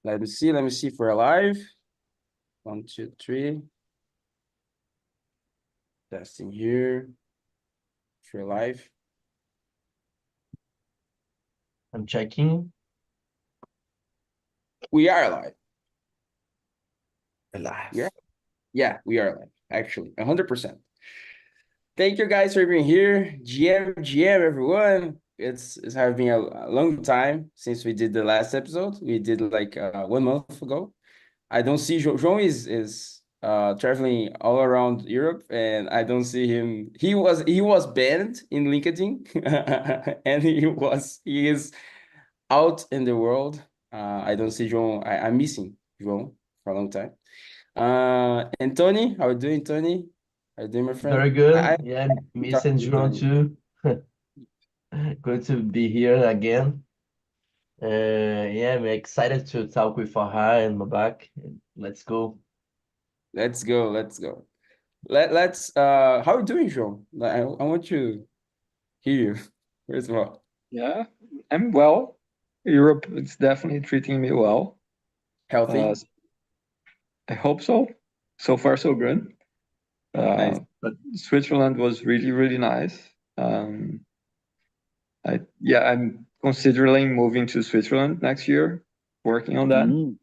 Let me see. Let me see if we're live. 1, 2, 3. Testing here. If we're live. I'm checking. We are live. Alive. Yeah, we are live. Actually, 100%. Thank you guys for being here. GM, everyone. It's have been a long time since we did the last episode. We did like 1 month ago. I don't see João is traveling all around Europe, and I don't see him. He was banned in LinkedIn, and he is out in the world. I don't see João. I'm missing João for a long time. And Tony, how are you doing, Tony? How you doing, my friend? Very I good. Yeah, talk missing to João Tony. too. Good to be here again. Yeah, I'm excited to talk with Farhaj and Babak. Let's go. Let's go. Let's go. Let's. How are you doing, João? I want to hear you first of all. Yeah, I'm well. Europe is definitely treating me well. Uh, Healthy. I hope so. So far, so good. Nice. But Switzerland was really, really nice. Um, I'm considering moving to Switzerland next year, working on that. Mm.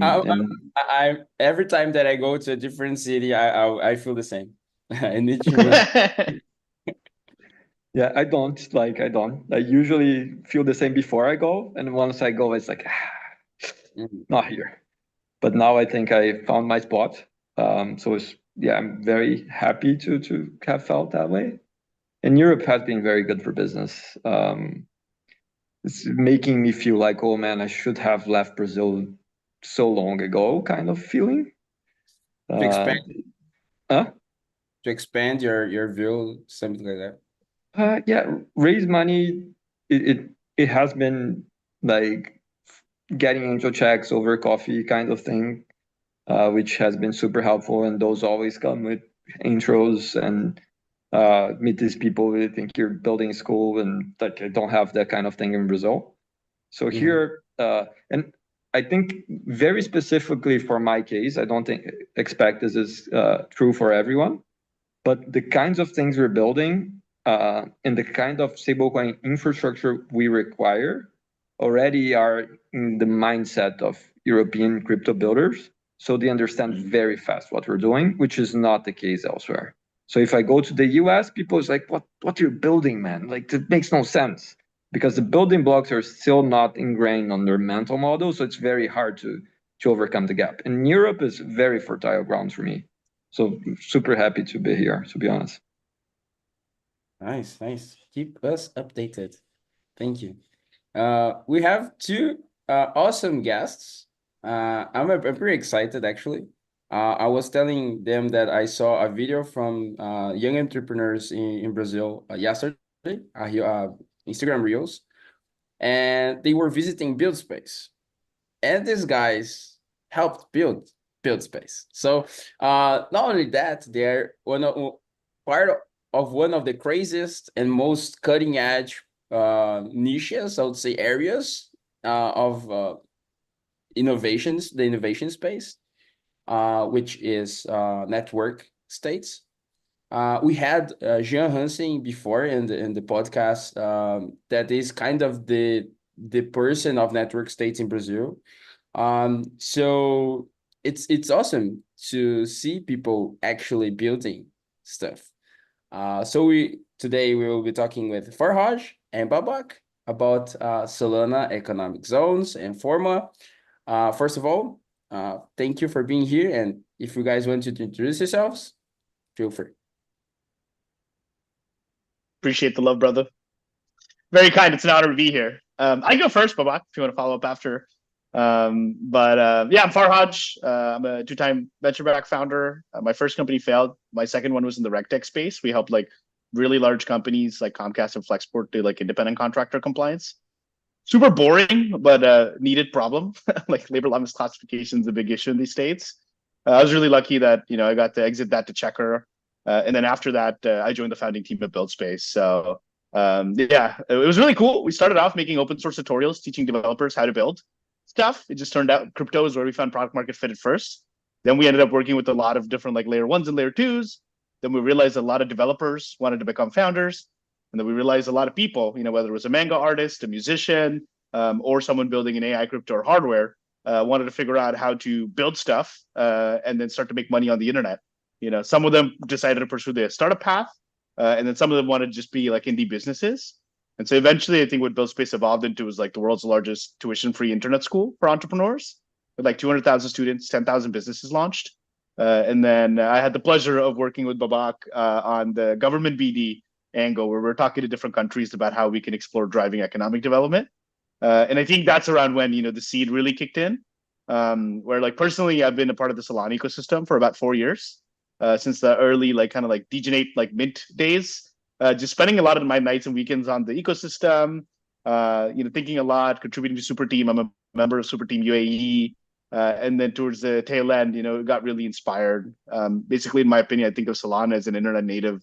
I, And I every time that I go to a different city, I feel the same. I need to move. yeah, I don't. I usually feel the same before I go, and once I go, it's like Mm. not here. But now I think I found my spot. So it's yeah, I'm very happy to have felt that way. And Europe has been very good for business. It's making me feel like, oh man, I should have left Brazil so long ago, kind of feeling. To Uh, expand huh? to expand your view, something like that. Yeah, raise money. It has been like getting angel checks over coffee kind of thing, which has been super helpful. And those always come with intros and meet these people who think you're building school and like I don't have that kind of thing in Brazil. So Mhm. here, and I think very specifically for my case, I don't think expect this is true for everyone, but the kinds of things we're building and the kind of stablecoin infrastructure we require already are in the mindset of European crypto builders. So they understand very fast what we're doing, which is not the case elsewhere. So if I go to the US, people is like, what you're building, man? Like it makes no sense because the building blocks are still not ingrained on their mental model. So it's very hard to overcome the gap. And Europe is very fertile ground for me. So super happy to be here, to be honest. Nice, nice. Keep us updated. Thank you. We have two awesome guests. I'm pretty excited actually. I was telling them that I saw a video from young entrepreneurs in Brazil yesterday, Instagram Reels, and they were visiting Build Space. And these guys helped build space. So not only that, they're part of one of the craziest and most cutting edge niches, I would say, areas of innovations, the innovation space, which is network states. We had Jean Hansen before in the podcast. That is kind of the person of network states in Brazil. So it's awesome to see people actually building stuff. So we today we will be talking with Farhaj and Babak about Solana economic zones and Forma. First of all, thank you for being here. And if you guys want to introduce yourselves, feel free. Appreciate the love, brother. Very kind. It's an honor to be here. I go first, Babak, if you want to follow up after. Yeah, I'm Farhaj. I'm a two-time venture-backed founder. My first company failed. My second one was in the RegTech space. We helped like really large companies like Comcast and Flexport do like independent contractor compliance. Super boring, but needed problem. Like labor law misclassification is a big issue in these states. I was really lucky that I got to exit that to Checker, and then after that, I joined the founding team at BuildSpace. So yeah, it was really cool. We started off making open source tutorials teaching developers how to build. stuff. It just turned out crypto is where we found product market fit at first. Then we ended up working with a lot of different like layer ones and layer twos. Then we realized a lot of developers wanted to become founders. And then we realized a lot of people, whether it was a manga artist, a musician, or someone building an AI crypto or hardware, wanted to figure out how to build stuff and then start to make money on the internet. Some of them decided to pursue the startup path, and then some of them wanted to just be like indie businesses. And so eventually, I think what BuildSpace evolved into was like the world's largest tuition-free internet school for entrepreneurs, with like 200,000 students, 10,000 businesses launched. And then I had the pleasure of working with Babak on the government BD angle, where we're talking to different countries about how we can explore driving economic development. And I think that's around when the seed really kicked in. Where like personally, I've been a part of the Solana ecosystem for about 4 years, since the early like kind of like degenerate like mint days. Just spending a lot of my nights and weekends on the ecosystem. Thinking a lot, contributing to Super Team. I'm a member of Super Team UAE. And then towards the tail end, got really inspired. Basically, in my opinion, I think of Solana as an internet native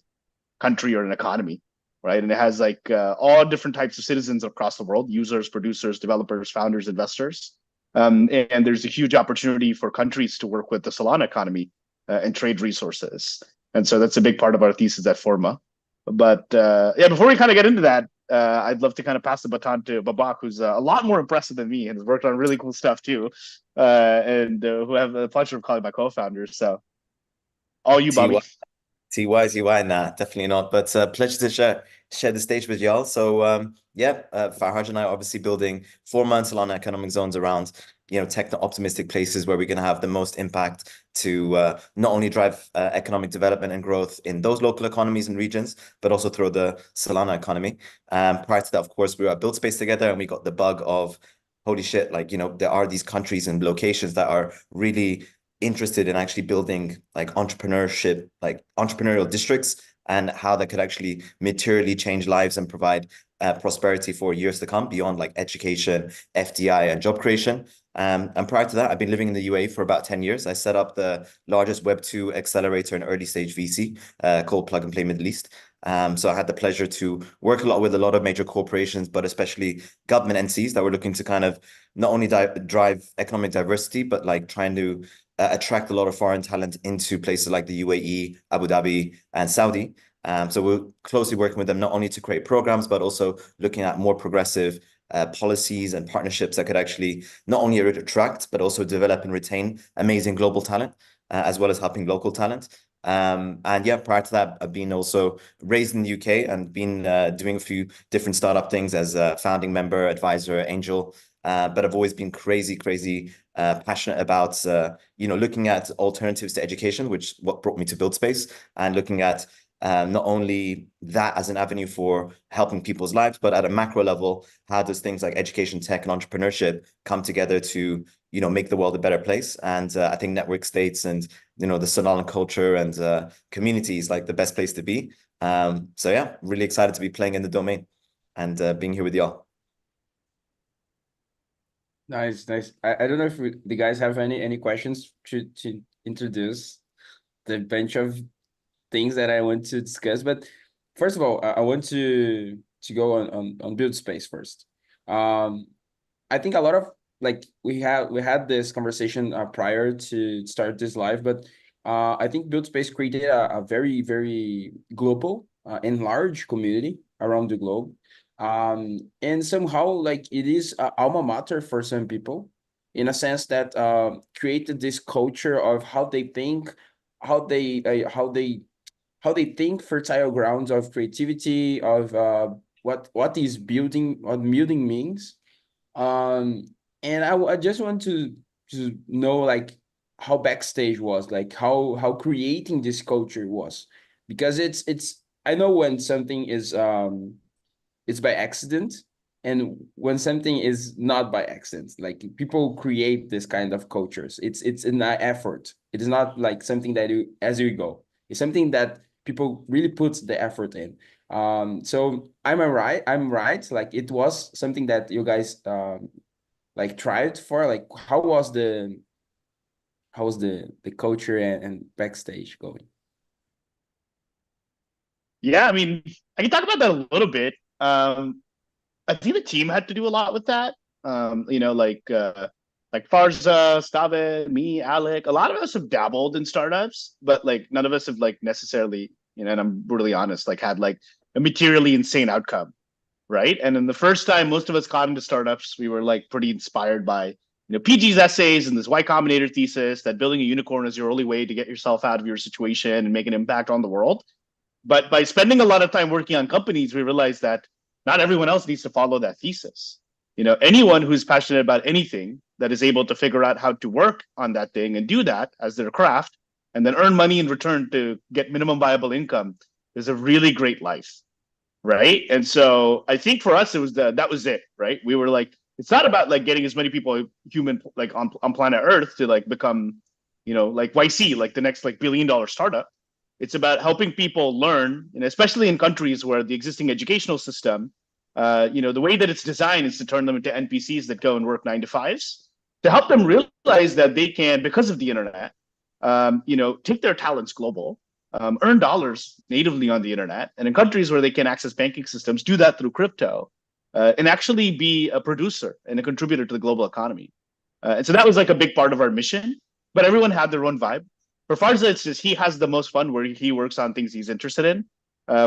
country or an economy, right? And it has like all different types of citizens across the world: users, producers, developers, founders, investors. And there's a huge opportunity for countries to work with the Solana economy and trade resources. And so that's a big part of our thesis at Forma. But yeah, before we kind of get into that, I'd love to kind of pass the baton to Babak, who's a lot more impressive than me and has worked on really cool stuff too, and who I have the pleasure of calling my co-founders. So, all you, Bobby. TY, nah, definitely not. But pleasure to share the stage with y'all. So yeah, Farhaj and I are obviously building 4 months Solana economic zones around techno-optimistic places where we're going to have the most impact to not only drive economic development and growth in those local economies and regions, but also through the Solana economy. Prior to that, of course, we were at BuildSpace together, and we got the bug of, holy shit, like, there are these countries and locations that are really interested in actually building like entrepreneurial districts, and how that could actually materially change lives and provide prosperity for years to come beyond like education, FDI, and job creation. And prior to that, I've been living in the UAE for about 10 years. I set up the largest Web2 accelerator and early stage VC called Plug and Play Middle East. So I had the pleasure to work a lot with a lot of major corporations, but especially government entities that were looking to kind of not only drive economic diversity, but like trying to attract a lot of foreign talent into places like the UAE, Abu Dhabi, and Saudi. So we're closely working with them not only to create programs, but also looking at more progressive policies and partnerships that could actually not only attract, but also develop and retain amazing global talent, as well as helping local talent. And yeah, prior to that, I've been also raised in the UK and been doing a few different startup things as a founding member, advisor, angel. But I've always been crazy passionate about looking at alternatives to education, which what brought me to BuildSpace, and looking at not only that as an avenue for helping people's lives, but at a macro level, how does things like education, tech, and entrepreneurship come together to make the world a better place? And I think network states and the Solana culture and community is like the best place to be. So yeah, really excited to be playing in the domain and being here with y'all. Nice. I don't know if the guys have any questions to introduce the bunch of things that I want to discuss. But first of all, I want to go on build space first. I think a lot of like we had this conversation prior to start this live, but I think build space created a very, very global and large community around the globe. And somehow like it is alma mater for some people, in a sense that created this culture of how they think, how they think fertile grounds of creativity, of what building means. And I just want to know like how backstage was, like how creating this culture was, because it's I know when something is it's by accident, and when something is not by accident, like people create this kind of cultures. It's an effort. It is not like something that you as you go. It's something that people really put the effort in. So I'm right. Like it was something that you guys like tried for. Like how was the culture and backstage going? Yeah, I mean, I can talk about that a little bit. I think the team had to do a lot with that. like Farza, Stave, me, Alec, a lot of us have dabbled in startups, but like none of us have like necessarily, and I'm brutally honest, like had like a materially insane outcome, right? And then the first time most of us got into startups, we were like pretty inspired by PG's essays and this Y Combinator thesis that building a unicorn is your only way to get yourself out of your situation and make an impact on the world. But by spending a lot of time working on companies, we realized that not everyone else needs to follow that thesis. Anyone who's passionate about anything that is able to figure out how to work on that thing and do that as their craft and then earn money in return to get minimum viable income is a really great life. Right. And so I think for us, that was it. Right. We were like, it's not about like getting as many people human like on planet Earth to like become, like YC, like the next like $1 billion startup. It's about helping people learn, and especially in countries where the existing educational system, the way that it's designed is to turn them into NPCs that go and work 9 to 5s, to help them realize that they can, because of the internet, take their talents global, earn dollars natively on the internet, and in countries where they can access banking systems, do that through crypto, and actually be a producer and a contributor to the global economy. And so that was like a big part of our mission, but everyone had their own vibe. For Farza, it's just he has the most fun where he works on things he's interested in.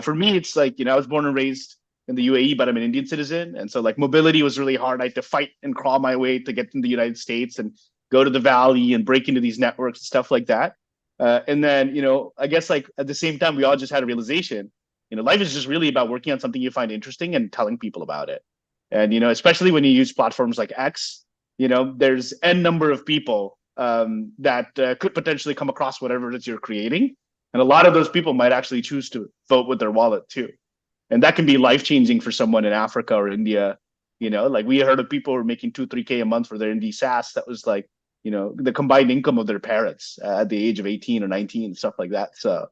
For me, it's like, I was born and raised in the UAE, but I'm an Indian citizen. And so like mobility was really hard. I had to fight and crawl my way to get in the United States and go to the Valley and break into these networks and stuff like that. And then, I guess like at the same time, we all just had a realization, life is just really about working on something you find interesting and telling people about it. And, especially when you use platforms like X, there's N number of people that could potentially come across whatever it is you're creating. And a lot of those people might actually choose to vote with their wallet too. And that can be life-changing for someone in Africa or India. Like we heard of people who are making 2-3K a month for their indie SaaS. That was like, the combined income of their parents at the age of 18 or 19, stuff like that. So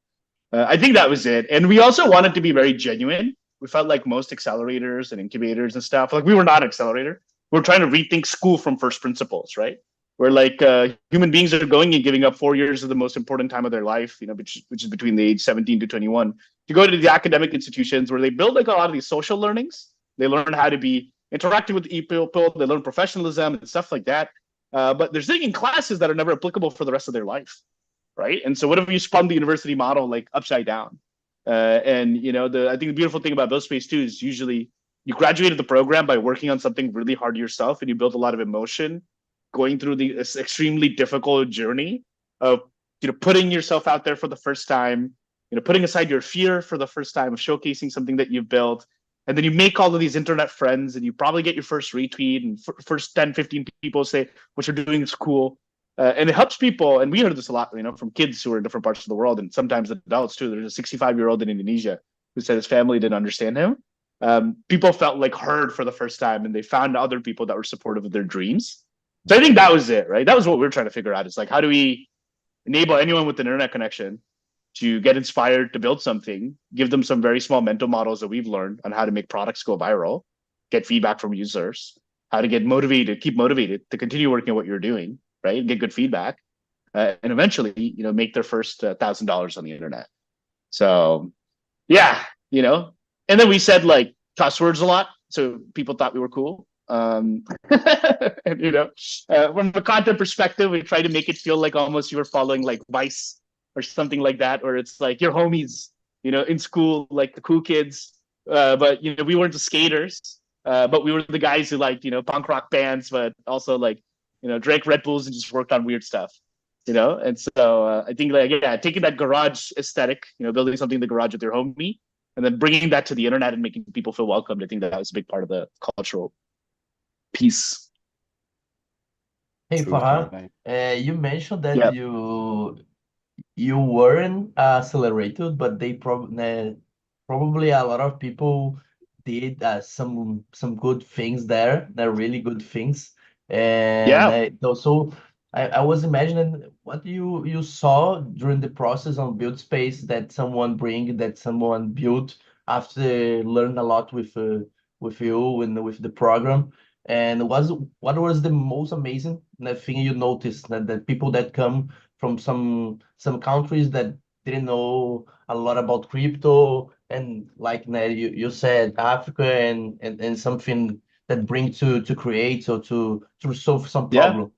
I think that was it. And we also wanted to be very genuine. We felt like most accelerators and incubators and stuff, like we were not an accelerator. We're trying to rethink school from first principles, right? Where like human beings are going and giving up 4 years of the most important time of their life, which is between the age 17 to 21, to go to the academic institutions where they build like a lot of these social learnings. They learn how to be interacting with people, they learn professionalism and stuff like that. But they're taking classes that are never applicable for the rest of their life, right? And so what if you spun the university model like upside down? And I think the beautiful thing about BuildSpace too is usually you graduated the program by working on something really hard yourself, and you build a lot of emotion going through this extremely difficult journey of putting yourself out there for the first time, putting aside your fear for the first time of showcasing something that you've built. And then you make all of these internet friends, and you probably get your first retweet, and first 10, 15 people say what you're doing is cool. And it helps people. And we heard this a lot, from kids who are in different parts of the world, and sometimes adults too. There's a 65-year-old in Indonesia who said his family didn't understand him. People felt like heard for the first time, and they found other people that were supportive of their dreams. So I think that was it, right? That was what we were trying to figure out. It's like, how do we enable anyone with an internet connection to get inspired to build something, give them some very small mental models that we've learned on how to make products go viral, get feedback from users, how to get motivated, keep motivated to continue working at what you're doing, right? Get good feedback, and eventually, make their first $1,000 on the internet. So yeah, and then we said like cuss words a lot. So people thought we were cool. And, from a content perspective, we try to make it feel like almost you were following like Vice or something like that, or it's like your homies, in school, like the cool kids. But we weren't the skaters, but we were the guys who liked punk rock bands, but also like drank Red Bulls and just worked on weird stuff. And so I think like taking that garage aesthetic, building something in the garage with your homie, and then bringing that to the internet and making people feel welcomed. I think that was a big part of the cultural piece. Hey, True, Farhad, true. you mentioned that Yeah. you weren't accelerated, but they probably a lot of people did some good things there. They're really good things, and Yeah. also I was imagining what you saw during the process on build space that someone built after learn a lot with you and with the program. And what was the most amazing thing you noticed that people that come from some countries that didn't know a lot about crypto, and like you said Africa and something that bring to create or to solve some Yeah. problem.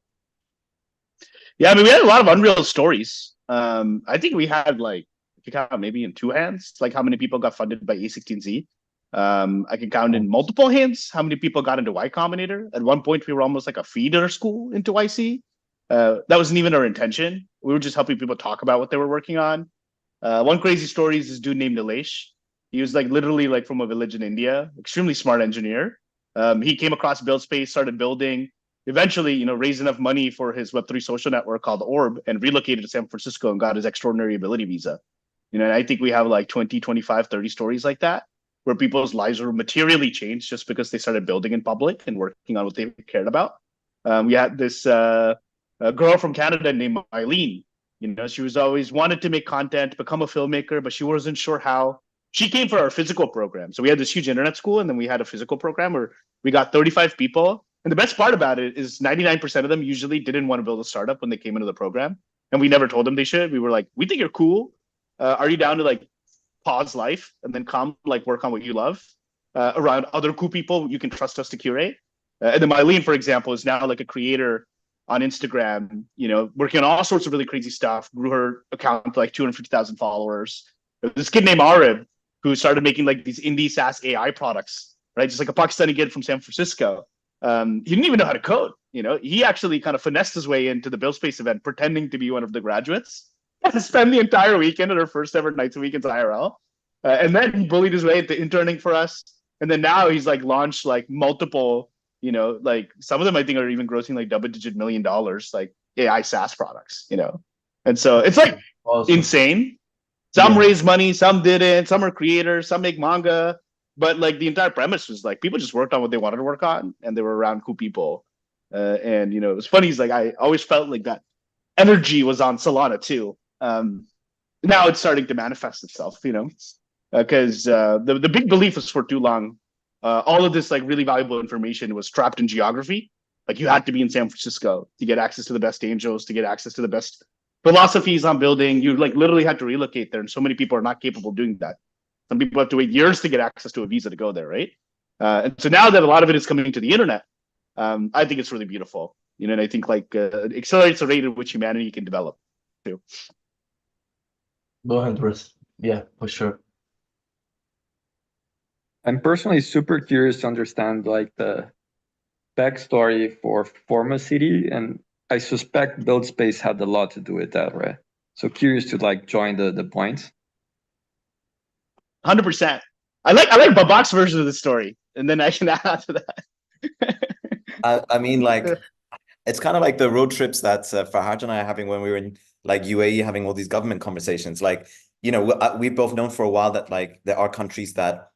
Yeah, I mean, we had a lot of unreal stories. I think we had like, if you count maybe in two hands, like how many people got funded by A16Z. I can count in multiple hands how many people got into Y Combinator. At one point, we were almost like a feeder school into YC. That wasn't even our intention. We were just helping people talk about what they were working on. One crazy story is this dude named Nilesh. He was like literally like from a village in India, extremely smart engineer. He came across BuildSpace, started building, eventually, raised enough money for his Web3 social network called Orb and relocated to San Francisco and got his extraordinary ability visa. And I think we have like 20, 25, 30 stories like that where people's lives were materially changed just because they started building in public and working on what they cared about. We had this a girl from Canada named Eileen. She was always wanted to make content, become a filmmaker, but she wasn't sure how. She came for our physical program. So we had this huge internet school, and then we had a physical program where we got 35 people. And the best part about it is 99% of them usually didn't want to build a startup when they came into the program. And we never told them they should. We were like, we think you're cool. Are you down to like pause life and then come like work on what you love around other cool people you can trust us to curate? And then Mylene, for example, is now like a creator on Instagram, working on all sorts of really crazy stuff, grew her account to like 250,000 followers. This kid named Arib, who started making like these indie SaaS AI products, right? Just like a Pakistani kid from San Francisco. He didn't even know how to code. He actually kind of finessed his way into the BuildSpace event, pretending to be one of the graduates, and spend the entire weekend at our first ever Nights and Weekends IRL. And then he bullied his way into interning for us. And then now he's like launched like multiple, like some of them I think are even grossing like double-digit $1 million, like AI SaaS products, And so it's like insane. Some raised money, some didn't, some are creators, some make manga. But like the entire premise was like people just worked on what they wanted to work on and they were around cool people. And it was funny, is like I always felt like that energy was on Solana too. Now it's starting to manifest itself, because the big belief was for too long. All of this like really valuable information was trapped in geography. Like you had to be in San Francisco to get access to the best angels, to get access to the best philosophies on building. You like literally had to relocate there, and so many people are not capable of doing that. Some people have to wait years to get access to a visa to go there, right? And so now that a lot of it is coming to the internet, I think it's really beautiful. And I think like it accelerates the rate at which humanity can develop too. 100%. Yeah, for sure. I'm personally super curious to understand like the backstory for Forma City, and I suspect BuildSpace had a lot to do with that, right? So curious to like join the points. 100%. I like Babak's version of the story, and then I can add to that. I mean, like, it's kind of like the road trips that Farhaj and I are having when we were in like UAE having all these government conversations. Like, we've both known for a while that like there are countries that,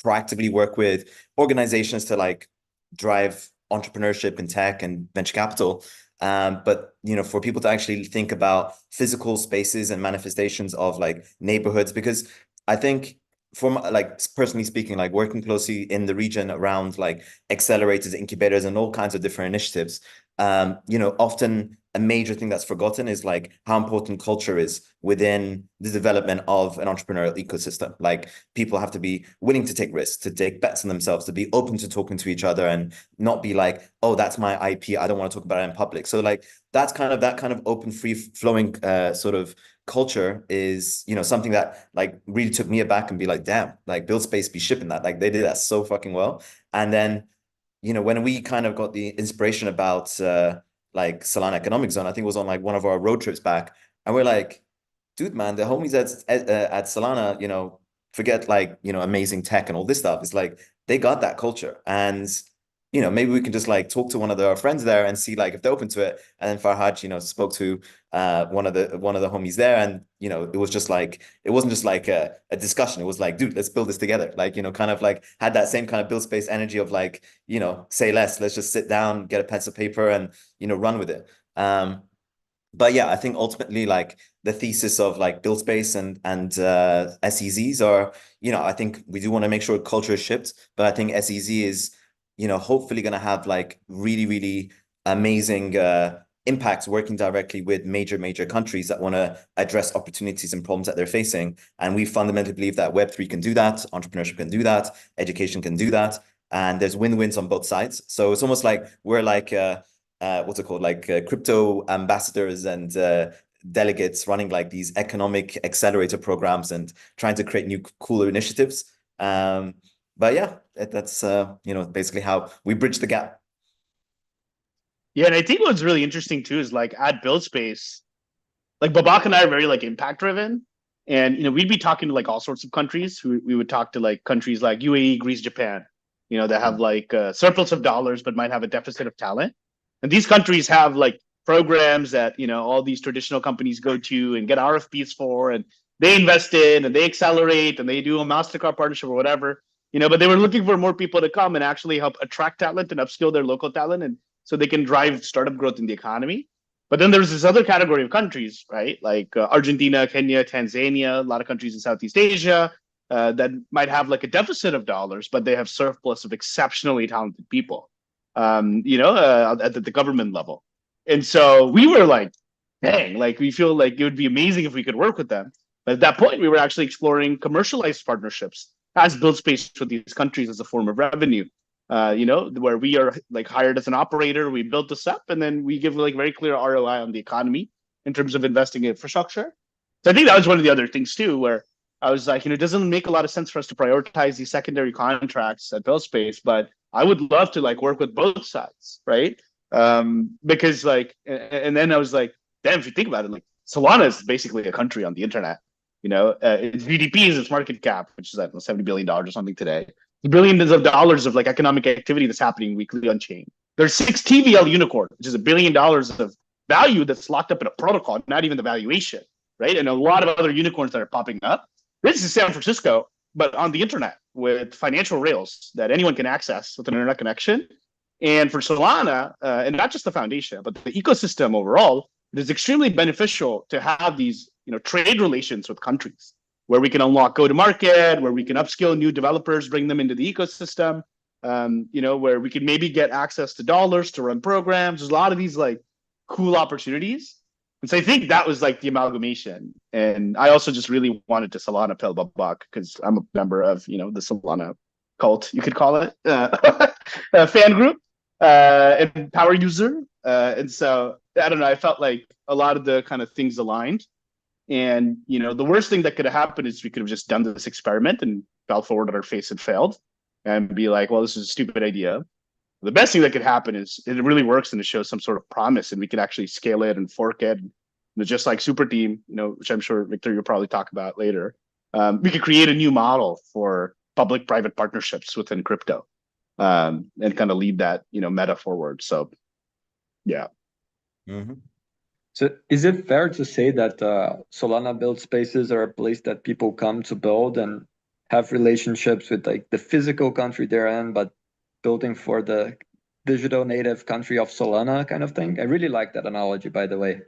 proactively work with organizations to like drive entrepreneurship in tech and venture capital. But, for people to actually think about physical spaces and manifestations of like neighborhoods, because I think from like personally speaking, like working closely in the region around like accelerators, incubators, and all kinds of different initiatives, often a major thing that's forgotten is like how important culture is within the development of an entrepreneurial ecosystem. Like people have to be willing to take risks, to take bets on themselves, to be open to talking to each other and not be like, oh, that's my IP, I don't want to talk about it in public. So like that kind of open, free flowing sort of culture is, something that like really took me aback and be like, damn, like BuildSpace be shipping that. Like they did that so fucking well. And then, when we kind of got the inspiration about like Solana Economic Zone, I think it was on like one of our road trips back, and we're like, dude, man, the homies at Solana, forget like, amazing tech and all this stuff. It's like they got that culture, and maybe we can just like talk to one of our friends there and see like if they're open to it. And then Farhaj, spoke to one of the homies there, and it was just like, it wasn't just like a discussion. It was like, dude, let's build this together. Like, kind of like had that same kind of BuildSpace energy of like, say less, let's just sit down, get a pencil paper and, run with it. But yeah, I think ultimately like the thesis of like BuildSpace and SEZs are, I think we do want to make sure culture is shipped, but I think SEZ is, hopefully going to have like really, really amazing impacts working directly with major countries that want to address opportunities and problems that they're facing. And we fundamentally believe that Web3 can do that, entrepreneurship can do that, education can do that, and there's win-wins on both sides. So it's almost like we're like what's it called, like crypto ambassadors and delegates running like these economic accelerator programs and trying to create new cooler initiatives. But yeah, that's basically how we bridge the gap. Yeah, and I think what's really interesting too is like at Build Space, like Babak and I are very like impact driven, and we'd be talking to like all sorts of countries. We would talk to like countries like UAE, Greece, Japan, that have like surplus of dollars but might have a deficit of talent, and these countries have like programs that all these traditional companies go to and get RFPs for, and they invest in and they accelerate and they do a MasterCard partnership or whatever, but they were looking for more people to come and actually help attract talent and upskill their local talent, and so they can drive startup growth in the economy. But then there's this other category of countries, right? Like Argentina, Kenya, Tanzania, a lot of countries in Southeast Asia that might have like a deficit of dollars, but they have surplus of exceptionally talented people, at the government level. And so we were like, dang, like we feel like it would be amazing if we could work with them. But at that point, we were actually exploring commercialized partnerships as Build Space with these countries as a form of revenue. Where we are like hired as an operator, we build this up, and then we give like very clear ROI on the economy in terms of investing in infrastructure. So I think that was one of the other things too, where I was like, it doesn't make a lot of sense for us to prioritize these secondary contracts at Build Space, but I would love to like work with both sides, right? Because like, and then I was like, damn, if you think about it, like Solana is basically a country on the internet. Its GDP is its market cap, which is at $70 billion or something today. Billions of dollars of like economic activity that's happening weekly on chain. There's 6 TVL unicorn, which is $1 billion of value that's locked up in a protocol, not even the valuation, right? And a lot of other unicorns that are popping up. This is San Francisco, but on the internet with financial rails that anyone can access with an internet connection. And for Solana, and not just the foundation, but the ecosystem overall, it is extremely beneficial to have these, trade relations with countries, where we can unlock go-to-market, where we can upskill new developers, bring them into the ecosystem, where we can maybe get access to dollars to run programs. There's a lot of these like cool opportunities. And so I think that was like the amalgamation. And I also just really wanted to Solana Pill Babak because I'm a member of, the Solana cult, you could call it, a fan group, and power user. And so, I don't know, I felt like a lot of the kind of things aligned. And, the worst thing that could have happened is we could have just done this experiment and fell forward on our face and failed and be like, well, this is a stupid idea. The best thing that could happen is it really works and it shows some sort of promise and we can actually scale it and fork it. Just like Super Team, which I'm sure, Victor, you'll probably talk about later. We could create a new model for public-private partnerships within crypto and kind of lead that, meta forward. So, yeah. Mm-hmm. So is it fair to say that Solana build spaces are a place that people come to build and have relationships with like the physical country they're in, but building for the digital native country of Solana kind of thing? I really like that analogy, by the way.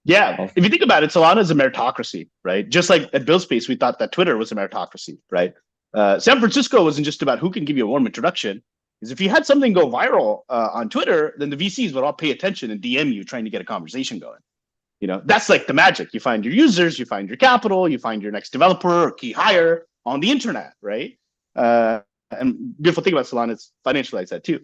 Yeah, if you think about it, Solana is a meritocracy, right? Just like at Build Space, we thought that Twitter was a meritocracy, right? San Francisco wasn't just about who can give you a warm introduction. Because if you had something go viral on Twitter, then the VCs would all pay attention and DM you trying to get a conversation going. That's like the magic. You find your users, you find your capital, you find your next developer or key hire on the internet, right? And beautiful thing about Solana is financialize that too.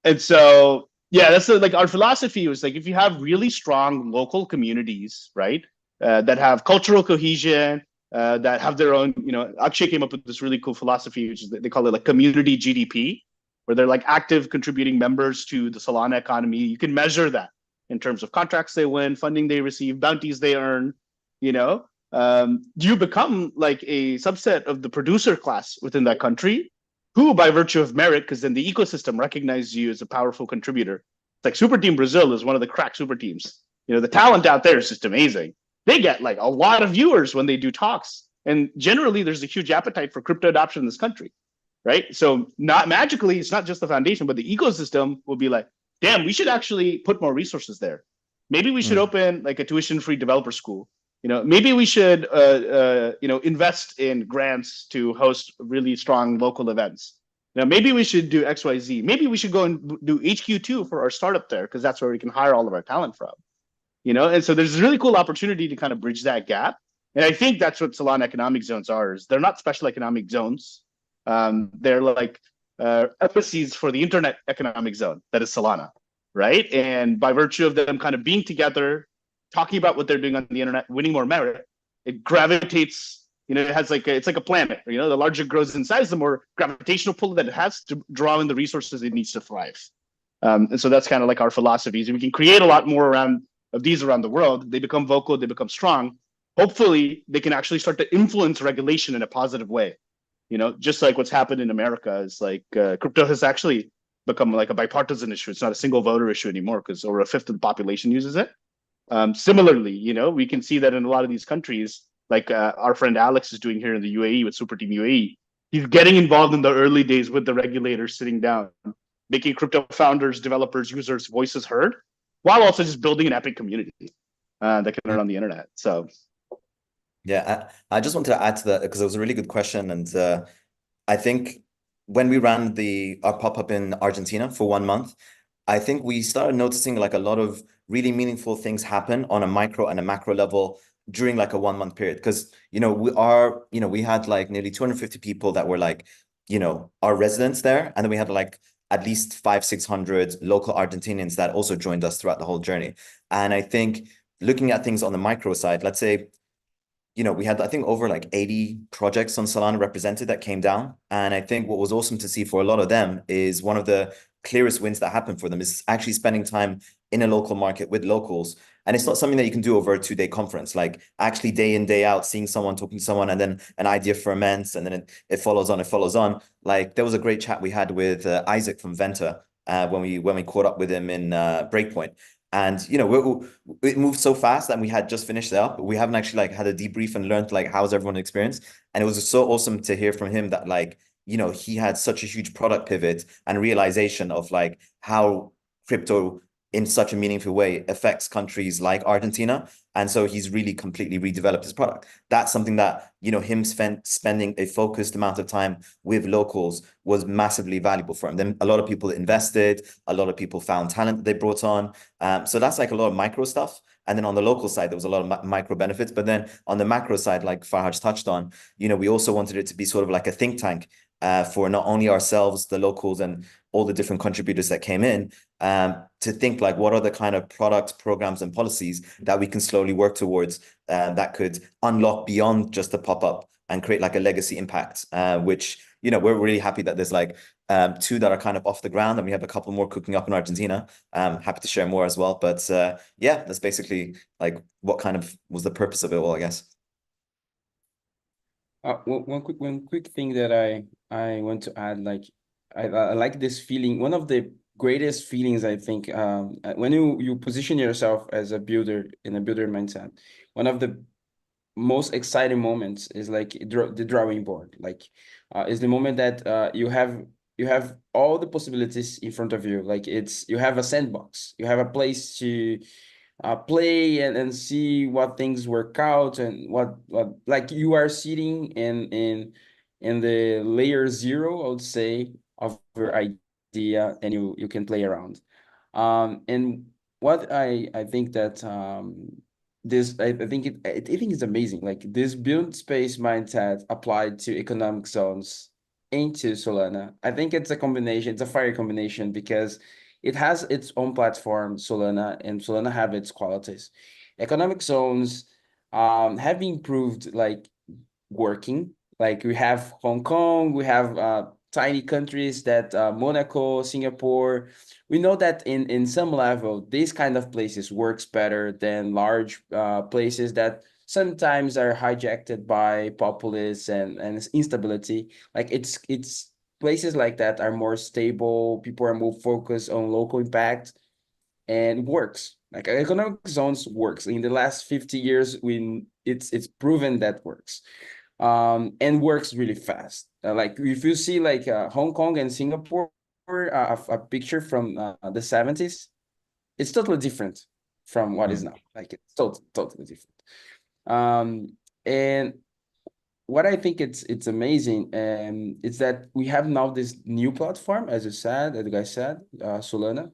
And so, yeah, that's like our philosophy was like, if you have really strong local communities, right, that have cultural cohesion, that have their own, Akshay came up with this really cool philosophy, which is they call it like community GDP, where they're like active contributing members to the Solana economy. You can measure that in terms of contracts they win, funding they receive, bounties they earn, you become like a subset of the producer class within that country, who by virtue of merit, because then the ecosystem recognizes you as a powerful contributor. It's like Super Team Brazil is one of the crack super teams. The talent out there is just amazing. They get like a lot of viewers when they do talks. And generally there's a huge appetite for crypto adoption in this country, right? So not magically, it's not just the foundation, but the ecosystem will be like, damn, we should actually put more resources there. Maybe we should open like a tuition-free developer school. Maybe we should, invest in grants to host really strong local events. Maybe we should do X, Y, Z. Maybe we should go and do HQ2 for our startup there because that's where we can hire all of our talent from. And so there's a really cool opportunity to kind of bridge that gap. And I think that's what Solana economic zones are. Is they're not special economic zones. They're like embassies for the internet economic zone that is Solana. right? And by virtue of them kind of being together, talking about what they're doing on the internet, winning more merit, it gravitates. It has it's like a planet. The larger it grows in size, the more gravitational pull that it has to draw in the resources it needs to thrive. And so that's kind of like our philosophies. And we can create a lot more around the world. They become vocal, they become strong. Hopefully, they can actually start to influence regulation in a positive way. Just like what's happened in America is crypto has actually become like a bipartisan issue. It's not a single voter issue anymore because over a fifth of the population uses it. Similarly, we can see that in a lot of these countries, like our friend Alex is doing here in the UAE with Super Team UAE. He's getting involved in the early days with the regulators, sitting down, making crypto founders, developers, users' voices heard, while also just building an epic community that can run on the internet. So, yeah, I just want to add to that because it was a really good question, and I think when we ran our pop-up in Argentina for 1 month, I think we started noticing like a lot of really meaningful things happen on a micro and a macro level during like a 1 month period. Because, we had like nearly 250 people that were like, our residents there. And then we had like at least 500-600 local Argentinians that also joined us throughout the whole journey. And I think looking at things on the micro side, let's say, we had, I think, over like 80 projects on Solana represented that came down. And I think what was awesome to see for a lot of them is one of the clearest wins that happened for them is actually spending time in a local market with locals. And it's not something that you can do over a 2-day conference, like actually day in, day out, seeing someone, talking to someone, and then an idea ferments, and then it follows on, it follows on. Like there was a great chat we had with Isaac from Venta when we caught up with him in Breakpoint. And it moved so fast that we had just finished it up. We haven't actually like had a debrief and learned like how's everyone's experience. And it was so awesome to hear from him that like he had such a huge product pivot and realization of like how crypto in such a meaningful way affects countries like Argentina. And so he's really completely redeveloped his product. That's something that, him spending a focused amount of time with locals was massively valuable for him. Then a lot of people invested, a lot of people found talent that they brought on. So that's like a lot of micro stuff. And then on the local side, there was a lot of micro benefits. But then on the macro side, like Farhaj touched on, we also wanted it to be sort of like a think tank for not only ourselves, the locals, and all the different contributors that came in, to think like what are the kind of products, programs, and policies that we can slowly work towards that could unlock beyond just the pop-up and create like a legacy impact, which, we're really happy that there's like 2 that are kind of off the ground, and we have a couple more cooking up in Argentina. Happy to share more as well. But yeah, that's basically like what kind of was the purpose of it all, I guess. One quick thing that I want to add, like I like this feeling. One of the greatest feelings, I think, when you position yourself as a builder in a builder mindset, one of the most exciting moments is like the drawing board. Like is the moment that you have all the possibilities in front of you. Like you have a sandbox, you have a place to play and see what things work out, and what like you are sitting in the layer 0, I would say, of your idea, and you can play around. And what I think that this I think I think it's amazing, like this build space mindset applied to economic zones into Solana. I think it's a combination, it's a fire combination, because it has its own platform, Solana, and Solana have its qualities. Economic zones have improved like working. Like we have Hong Kong, we have tiny countries that Monaco, Singapore. We know that in some level, these kind of places works better than large places that sometimes are hijacked by populists and instability. Like it's places like that are more stable. People are more focused on local impact, and works. Like economic zones works. In the last 50 years, it's proven that works. And works really fast. Like if you see like Hong Kong and Singapore, a picture from the 70s, it's totally different from what is now. Like it's totally different. And what I think it's amazing, is that we have now this new platform, as you said, as the guy said, Solana.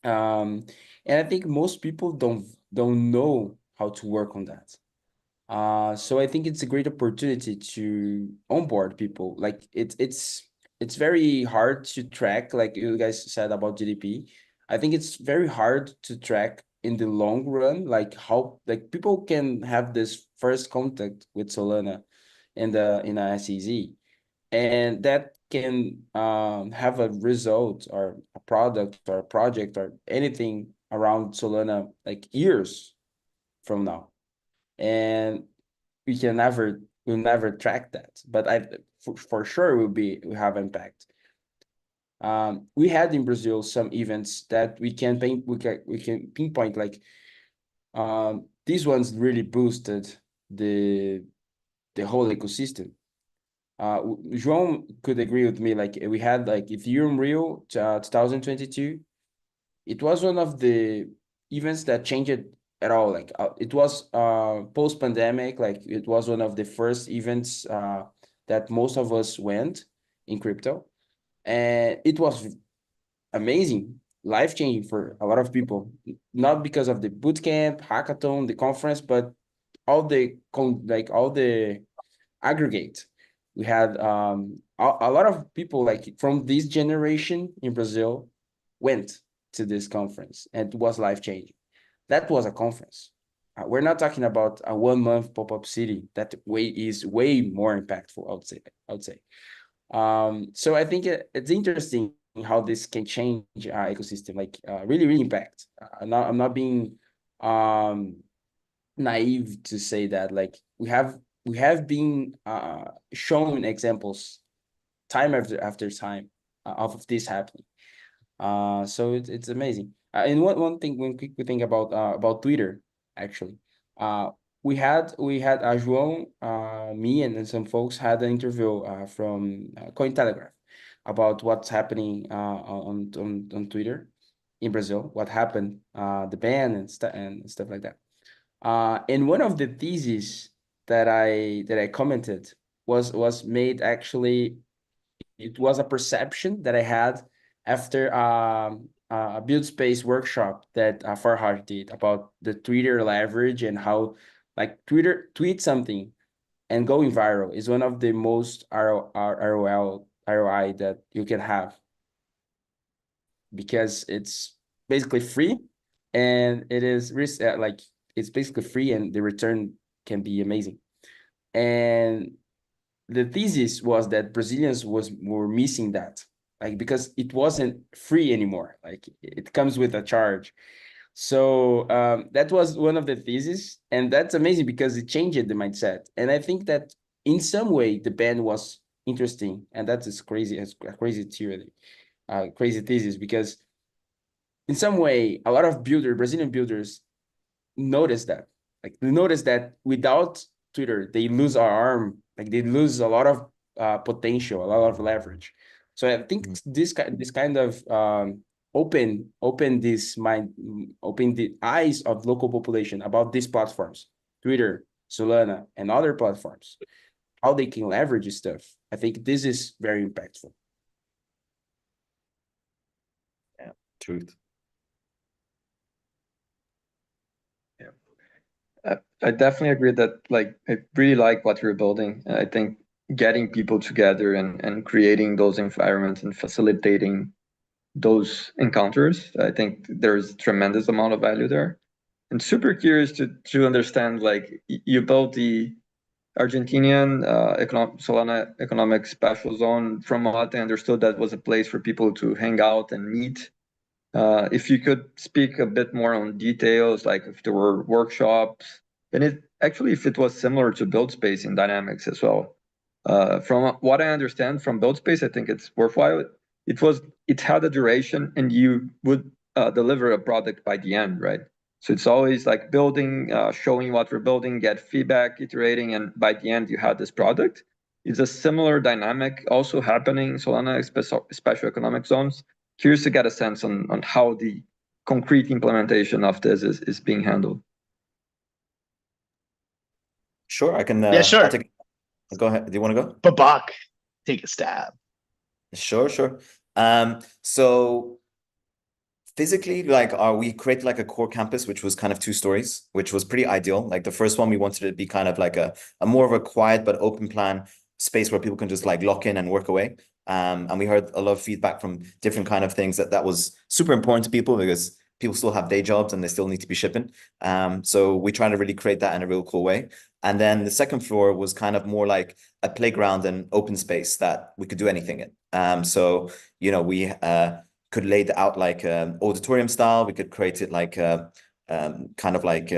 And I think most people don't know how to work on that. So I think it's a great opportunity to onboard people. Like it's very hard to track, like you guys said about GDP. I think it's very hard to track in the long run, like how like people can have this first contact with Solana in a SEZ, and that can have a result or a product or a project or anything around Solana like years from now, and we'll never track that. But for sure we have impact. We had in Brazil some events that we can pinpoint, like these ones really boosted the whole ecosystem. João could agree with me. Like we had like Ethereum Rio 2022. It was one of the events that changed it at all. Like it was post pandemic. Like it was one of the first events that most of us went in crypto, and it was amazing, life changing for a lot of people. Not because of the bootcamp, hackathon, the conference, but all the aggregate. We had a lot of people like from this generation in Brazil went to this conference, and it was life changing. That was a conference. We're not talking about a 1 month pop-up city. That is way more impactful, I would say. So I think it's interesting how this can change our ecosystem, like really impact. I'm not being naive to say that, like we have been shown examples time after time of this happening. So it's amazing. And one thing, when quick we think about Twitter, actually, we had João, me, and some folks had an interview from Cointelegraph about what's happening on Twitter in Brazil, what happened, the ban and stuff like that. And one of the theses that I commented was made, actually. It was a perception that I had after a build space workshop that Farhaj did about the Twitter leverage, and how like Twitter tweet something and going viral is one of the most ROI that you can have, because it's basically free, and it is like it's basically free, and the return can be amazing. And the thesis was that Brazilians were missing that, like because it wasn't free anymore, like it comes with a charge. So that was one of the theses, and that's amazing because it changed the mindset. And I think that in some way the ban was interesting, and that is crazy, it's a crazy theory, crazy thesis, because in some way a lot of Brazilian builders noticed that, like they noticed that without Twitter they lose our arm, like they lose a lot of potential, a lot of leverage. So I think this kind of open the eyes of local population about these platforms, Twitter, Solana, and other platforms, how they can leverage stuff. I think this is very impactful. Yeah, truth. I definitely agree that, like, I really like what you're building. I think getting people together and creating those environments and facilitating those encounters, I think there's tremendous amount of value there. And super curious to understand, like, you built the Argentinian Solana economic special zone. From what I understood, that was a place for people to hang out and meet. If you could speak a bit more on details, like if there were workshops, and if it was similar to Build Space in dynamics as well. From what I understand from Build Space, I think it's worthwhile. It had a duration, and you would deliver a product by the end, right? So it's always like building, showing what we're building, get feedback, iterating, and by the end you had this product. Is a similar dynamic also happening in Solana special economic zones? Curious to get a sense on how the concrete implementation of this is being handled. Sure, I can. Yeah, sure. Go ahead. Do you want to go? Babak, take a stab. Sure. So physically, like, we created like a core campus, which was kind of 2 stories, which was pretty ideal. Like the first one, we wanted it to be kind of like a more of a quiet but open plan space where people can just like lock in and work away. And we heard a lot of feedback from different kind of things that was super important to people because people still have day jobs and they still need to be shipping. So we try to really create that in a real cool way. And then the second floor was kind of more like a playground and open space that we could do anything in. So, we could lay it out like auditorium style. We could create it like kind of like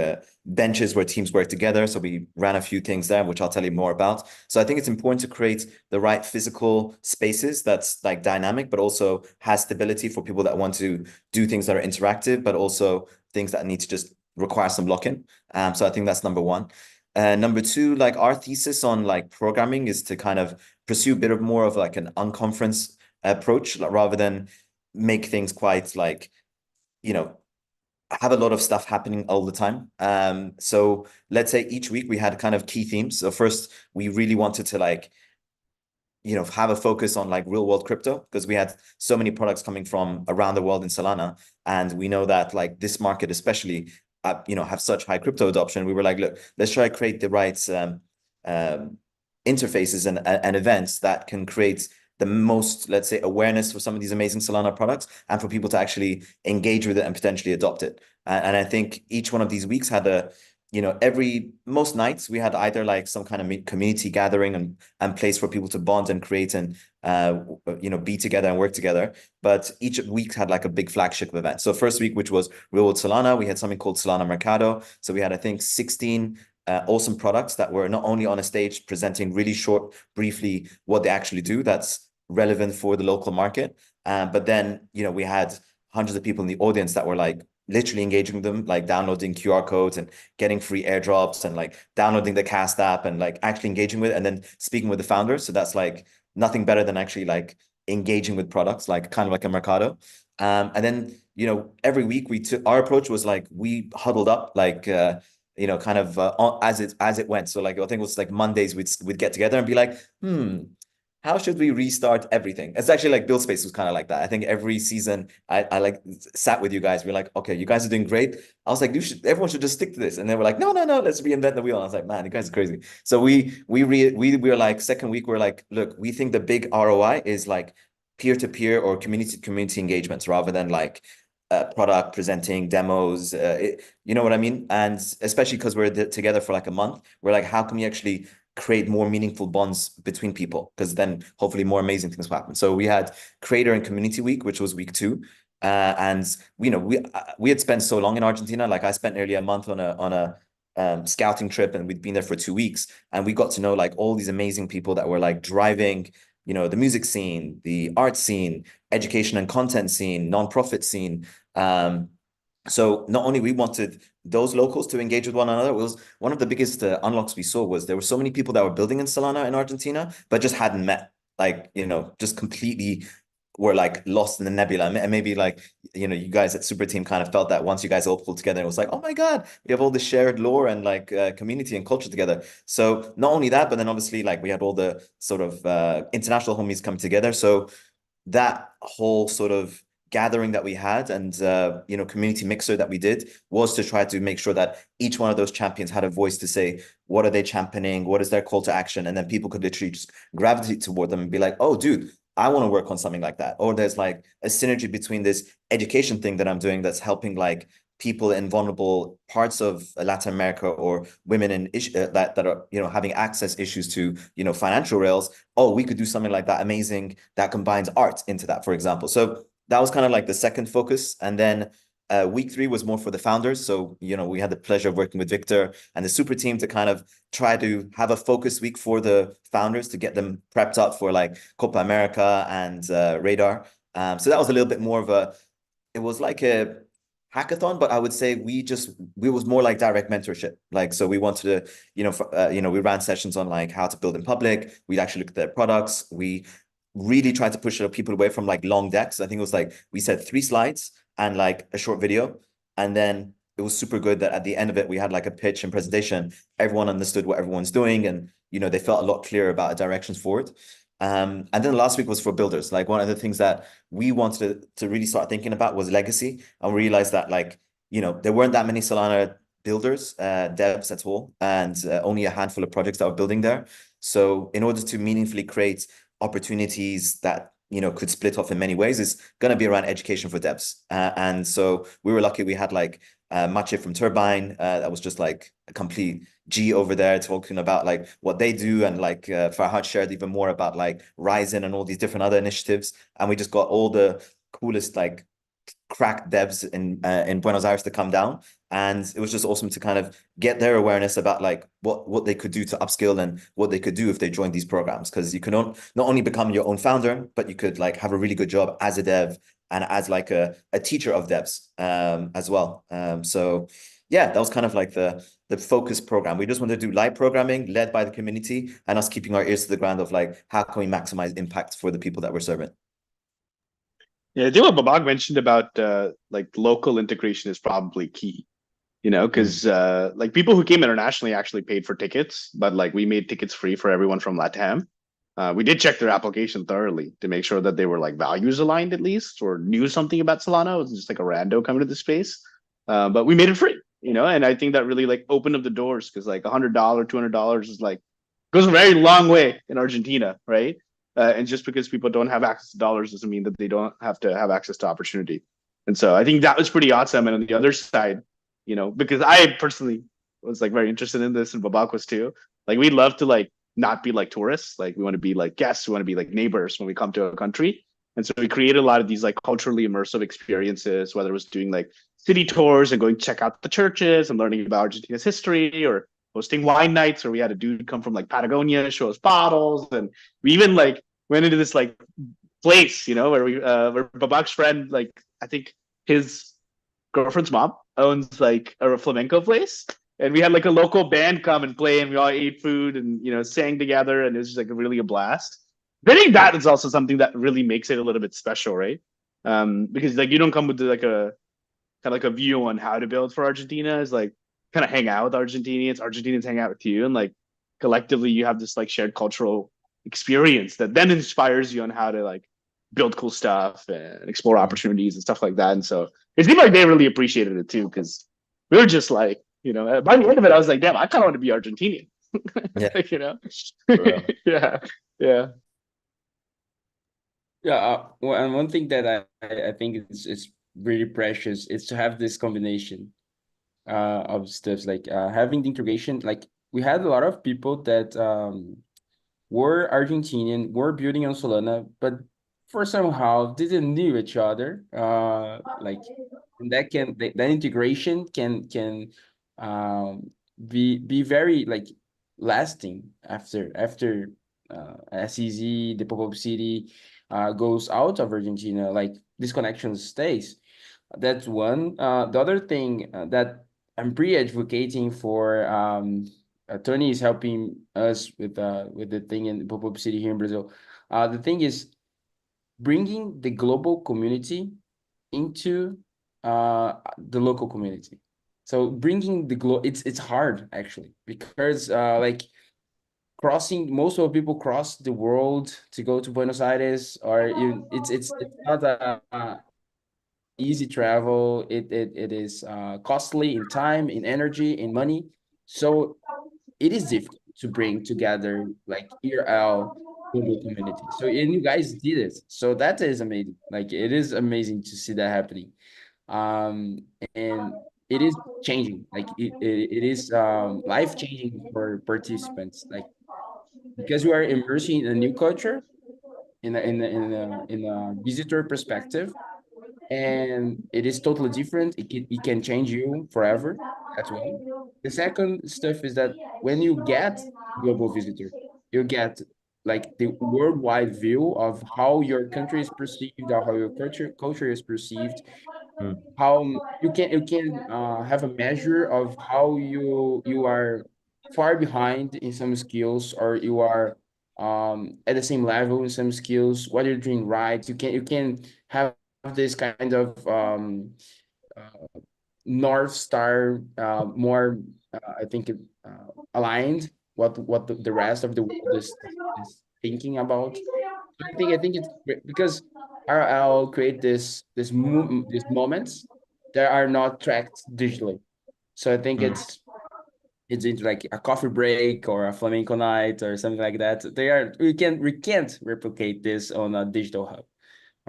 benches where teams work together. So we ran a few things there, which I'll tell you more about. So I think it's important to create the right physical spaces that's like dynamic, but also has stability for people that want to do things that are interactive, but also things that need to just require some lock-in. So I think that's number one. Number two, like our thesis on like programming is to kind of pursue a bit of more of like an unconference approach, rather than make things quite like, have a lot of stuff happening all the time. So let's say each week we had kind of key themes. So first, we really wanted to like, have a focus on like real world crypto, because we had so many products coming from around the world in Solana. And we know that like this market, especially, have such high crypto adoption. We were like, look, let's try to create the right interfaces and events that can create the most, let's say, awareness for some of these amazing Solana products and for people to actually engage with it and potentially adopt it. And I think each one of these weeks had most nights we had either like some kind of community gathering and place for people to bond and create and, be together and work together. But each week had like a big flagship event. So first week, which was Real World Solana, we had something called Solana Mercado. So we had, I think, 16 awesome products that were not only on a stage presenting really short, briefly what they actually do that's relevant for the local market. But then, we had hundreds of people in the audience that were like literally engaging with them, like downloading QR codes and getting free airdrops and like downloading the Cast app and like actually engaging with it and then speaking with the founders. So that's like nothing better than actually like engaging with products, like kind of like a Mercado. And then, every week our approach was like, we huddled up like, kind of as it went. So like, I think it was like Mondays, we'd get together and be like, how should we restart everything? It's actually like Build Space was kind of like that. I think every season I like sat with you guys. We're like, okay, you guys are doing great. I was like, everyone should just stick to this. And they were like, no, let's reinvent the wheel. And I was like, man, you guys are crazy. So we were like, second week, we're like, look, we think the big ROI is like peer-to-peer or community engagements rather than like product presenting demos. You know what I mean? And especially because we're together for like a month, we're like, how can we actually create more meaningful bonds between people, because then hopefully more amazing things will happen. So we had Creator and Community Week, which was week 2. And we had spent so long in Argentina. Like I spent nearly a month on a scouting trip, and we'd been there for 2 weeks, and we got to know like all these amazing people that were like driving, the music scene, the art scene, education and content scene, nonprofit scene. So not only we wanted those locals to engage with one another, it was one of the biggest unlocks we saw was there were so many people that were building in Solana in Argentina, but just hadn't met, like, just completely were like lost in the nebula. And maybe like, you guys at Super Team kind of felt that once you guys all pulled together, it was like, oh my God, we have all this shared lore and like community and culture together. So not only that, but then obviously like we had all the sort of international homies come together. So that whole sort of gathering that we had and community mixer that we did was to try to make sure that each one of those champions had a voice to say what are they championing, what is their call to action, and then people could literally just gravitate toward them and be like, oh dude, I want to work on something like that. Or there's like a synergy between this education thing that I'm doing that's helping like people in vulnerable parts of Latin America or women in that are having access issues to financial rails. Oh, we could do something like that amazing that combines art into that, for example. So that was kind of like the second focus. And then week 3 was more for the founders. So, we had the pleasure of working with Victor and the Super Team to kind of try to have a focus week for the founders to get them prepped up for like Copa America and Radar. So that was a little bit more of it was like a hackathon, but I would say we was more like direct mentorship. Like, so we wanted to, we ran sessions on like how to build in public. We'd actually look at their products. We really tried to push people away from like long decks. I think it was like, we said 3 slides and like a short video. And then it was super good that at the end of it, we had like a pitch and presentation. Everyone understood what everyone's doing. And, they felt a lot clearer about directions forward. And then the last week was for builders. Like one of the things that we wanted to really start thinking about was legacy. And we realized that like, there weren't that many Solana builders, devs at all, and only a handful of projects that were building there. So in order to meaningfully create opportunities that could split off in many ways is going to be around education for devs. And so we were lucky we had like Maciej from Turbine that was just like a complete G over there talking about like what they do, and like Farhad shared even more about like Ryzen and all these different other initiatives, and we just got all the coolest like crack devs in Buenos Aires to come down, and it was just awesome to kind of get their awareness about like what they could do to upskill and what they could do if they joined these programs, because you can not only become your own founder, but you could like have a really good job as a dev and as like a teacher of devs as well. So yeah, that was kind of like the focus program. We just wanted to do live programming led by the community, and us keeping our ears to the ground of like, how can we maximize impact for the people that we're serving? Yeah, I think what Babak mentioned about like local integration is probably key, because like people who came internationally actually paid for tickets, but like we made tickets free for everyone from LATAM. We did check their application thoroughly to make sure that they were like values aligned at least, or knew something about Solana. It wasn't just like a rando coming to the space. But we made it free, and I think that really like opened up the doors, because like $100, $200 is like goes a very long way in Argentina, right? And just because people don't have access to dollars doesn't mean that they don't have to have access to opportunity. And so I think that was pretty awesome. And on the other side, because I personally was like very interested in this, and Babak was too, like we love to like not be like tourists. Like we want to be like guests, we want to be like neighbors when we come to a country. And so we created a lot of these like culturally immersive experiences, whether it was doing like city tours and going to check out the churches and learning about Argentina's history, or hosting wine nights, or we had a dude come from like Patagonia show us bottles. And we even like went into this like place, where where Babak's friend, like I think his girlfriend's mom owns like a flamenco place, and we had like a local band come and play, and we all ate food and sang together, and it was just like really a blast. I think that is also something that really makes it a little bit special, right? Because like you don't come with like a kind of like a view on how to build for Argentina. Is like kind of hang out with Argentinians hang out with you, and like collectively you have this like shared cultural experience that then inspires you on how to like build cool stuff and explore opportunities and stuff like that. And so it seemed like they really appreciated it too, because we were just like, by the end of it, I was like, damn, I kind of want to be Argentinian. Yeah. Yeah, yeah. Yeah, well, and one thing that I think is really precious is to have this combination of stuff, like having the integration. Like we had a lot of people that were Argentinian, were building on Solana, but for somehow didn't knew each other. Like and that integration can be very like lasting after SEZ, the pop-up city goes out of Argentina. Like this connection stays. That's one. The other thing that I'm pre-advocating for, Tony is helping us with the thing in pop-up city here in Brazil. The thing is bringing the global community into the local community. So bringing the it's hard actually, because like most of the people cross the world to go to Buenos Aires, or even it's not a easy travel. It is costly in time, in energy, in money. So it is difficult to bring together like IRL global community. So and you guys did it. So that is amazing. Like it is amazing to see that happening. And it is changing. Like it is life changing for participants. Like because you are immersing in a new culture, in a visitor perspective, and it is totally different. It can change you forever. That's one. The second stuff is that when you get global visitor, you get like the worldwide view of how your country is perceived, or how your culture is perceived. Mm. How you can have a measure of how you are far behind in some skills, or you are at the same level in some skills, what you're doing right. You can have this kind of North Star, more I think aligned what the rest of the world is thinking about. So I think it's great because RL create these moments that are not tracked digitally. So I think Mm. it's into like a coffee break or a flamenco night or something like that. We can't replicate this on a digital hub.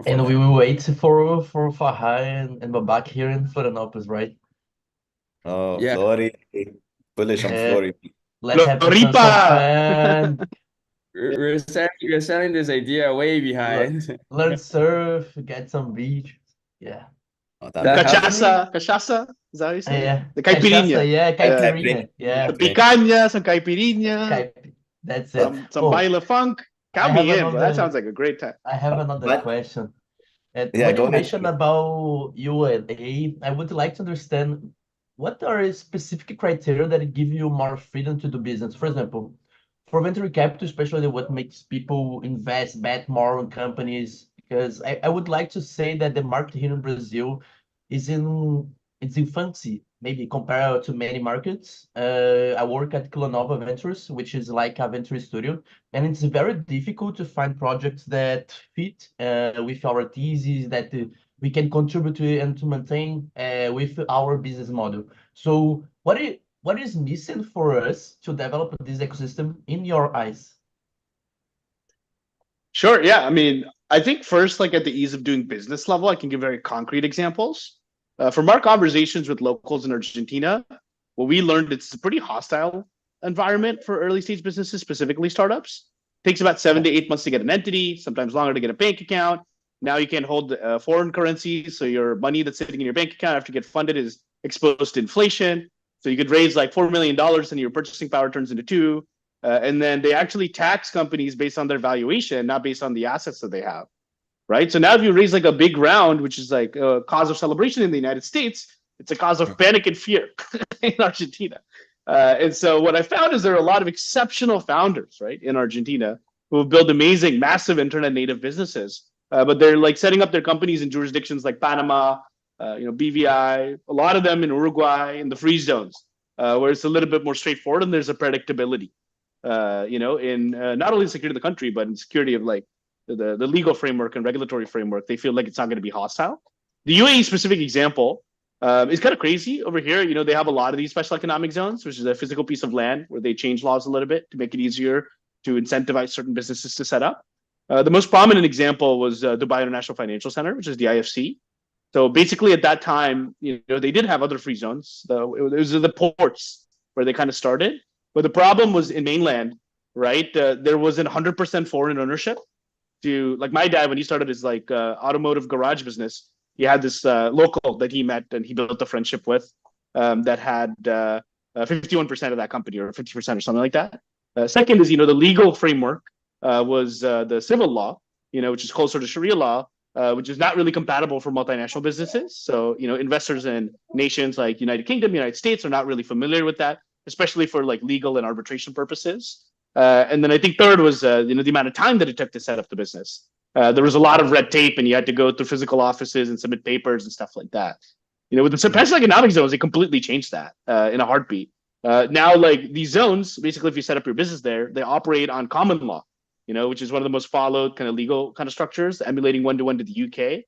And we will wait for Farhaj and Babak here in Florianópolis, right? Oh, Yeah. Flori. Bullish on Yeah. Flori. Let's have some Floripa! fun. We're selling this idea way behind. Learn surf, get some beach. Yeah. Oh, That Cachaça, cachaça, is that how you say it? Yeah. The caipirinha. Cachaça, yeah, caipirinha. Caipirinha. Yeah. Some picanha, some caipirinha, Caip That's it. some baile funk. Count have me in, bro. That another- sounds like a great time. I have another But- question. Yeah, When go you ahead. mentioned about UA, I would like to understand what are specific criteria that give you more freedom to do business. For example, for venture capital, especially what makes people invest, bet more on companies, because I would like to say that the market here in Brazil is in infancy, maybe compared to many markets. I work at Kilonova Ventures, which is like a venture studio, and it's very difficult to find projects that fit with our thesis that we can contribute to and to maintain with our business model. So what is missing for us to develop this ecosystem in your eyes? Sure. Yeah. I mean, I think first, like at the ease of doing business level, I can give very concrete examples. From our conversations with locals in Argentina, what we learned it's a pretty hostile environment for early stage businesses, specifically startups. Takes about 7 to 8 months to get an entity, sometimes longer to get a bank account. Now you can't hold foreign currency, so your money that's sitting in your bank account after you get funded is exposed to inflation. So you could raise like $4 million and your purchasing power turns into two. And then they actually tax companies based on their valuation, not based on the assets that they have, right? So now if you raise like a big round, which is like a cause of celebration in the United States, it's a cause of panic and fear in Argentina. And so what I found is there are a lot of exceptional founders, right, in Argentina who have built amazing, massive internet native businesses, but they're like setting up their companies in jurisdictions like Panama, BVI, a lot of them in Uruguay, in the free zones, where it's a little bit more straightforward and there's a predictability. In not only security of the country, but in security of like the legal framework and regulatory framework, they feel like it's not going to be hostile. The UAE specific example is kind of crazy over here. They have a lot of these special economic zones, which is a physical piece of land where they change laws a little bit to make it easier to incentivize certain businesses to set up. The most prominent example was Dubai International Financial Center, which is the IFC. So basically at that time, they did have other free zones. It was the ports where they kind of started. But the problem was in mainland, right? There wasn't 100% foreign ownership. Like my dad, when he started his like automotive garage business, he had this local that he met and he built a friendship with that had 51% of that company or 50% or something like that. Second is, the legal framework was the civil law, which is closer to Sharia law, which is not really compatible for multinational businesses. So, investors in nations like United Kingdom, United States are not really familiar with that, especially for like legal and arbitration purposes. And then I think third was, the amount of time that it took to set up the business. There was a lot of red tape and you had to go through physical offices and submit papers and stuff like that. With the special economic zones, they completely changed that in a heartbeat. Now, like these zones, basically, if you set up your business there, they operate on common law, which is one of the most followed kind of legal kind of structures, emulating one-to-one to the UK.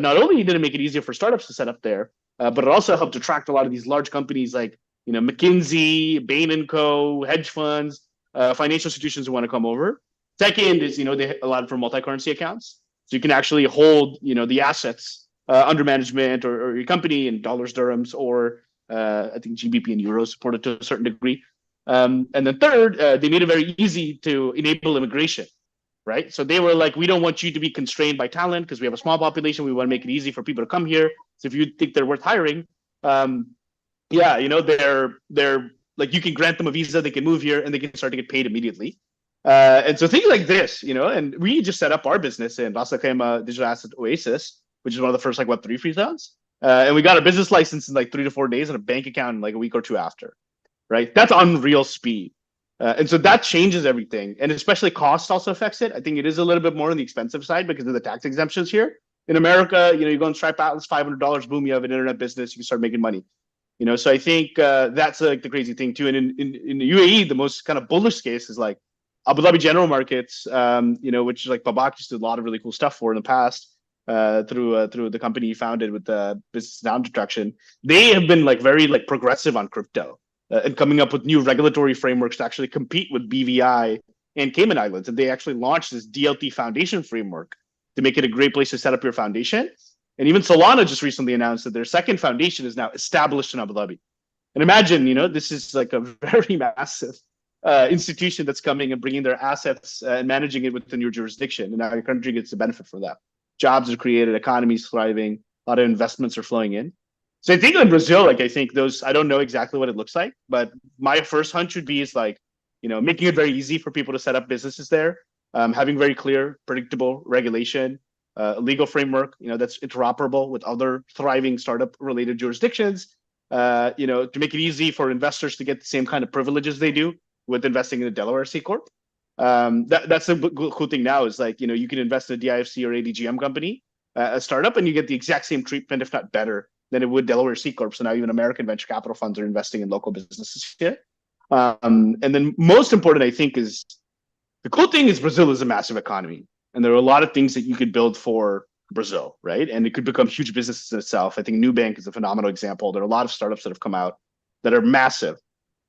Not only did it make it easier for startups to set up there, but it also helped attract a lot of these large companies like, McKinsey, Bain & Co., hedge funds, financial institutions who want to come over. Second is, they allowed for multi-currency accounts. So you can actually hold, the assets under management or your company in dollars, dirhams, or I think GBP and euros supported to a certain degree. And then third, they made it very easy to enable immigration, right? So they were like, we don't want you to be constrained by talent because we have a small population. We want to make it easy for people to come here. So if you think they're worth hiring, they're like, you can grant them a visa, they can move here and they can start to get paid immediately. And so things like this, and we just set up our business in Ras Al Khaimah Digital Asset Oasis, which is one of the first like Web3 free zones. And we got a business license in like 3 to 4 days and a bank account in like a week or two after, right? That's unreal speed. And so that changes everything. And especially cost also affects it. I think it is a little bit more on the expensive side because of the tax exemptions here. In America, you go and Stripe Atlas, $500, boom, you have an internet business, you can start making money. So I think that's like the crazy thing too. And in the UAE, the most kind of bullish case is like Abu Dhabi General Markets, which like Babak just did a lot of really cool stuff for in the past through the company he founded with the business down deduction. They have been like very like progressive on crypto. and coming up with new regulatory frameworks to actually compete with BVI and Cayman Islands. And they actually launched this DLT foundation framework to make it a great place to set up your foundation. And even Solana just recently announced that their second foundation is now established in Abu Dhabi. And imagine, this is like a very massive institution that's coming and bringing their assets and managing it within your jurisdiction. And now your country gets the benefit from that. Jobs are created, economies thriving, a lot of investments are flowing in. So I think in Brazil, like I think those, I don't know exactly what it looks like, but my first hunch would be is like, making it very easy for people to set up businesses there, having very clear, predictable regulation, legal framework, that's interoperable with other thriving startup related jurisdictions, to make it easy for investors to get the same kind of privileges they do with investing in a Delaware C Corp. That's the cool thing now is like, you can invest in a DIFC or ADGM company, a startup, and you get the exact same treatment, if not better, than it would Delaware C Corp. So now even American venture capital funds are investing in local businesses here. And then most important, I think, is the cool thing is Brazil is a massive economy. And there are a lot of things that you could build for Brazil, right? And it could become huge businesses in itself. I think Nubank is a phenomenal example. There are a lot of startups that have come out that are massive.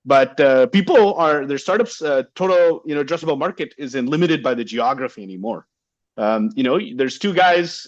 But their startups' total, addressable market isn't limited by the geography anymore. There's two guys,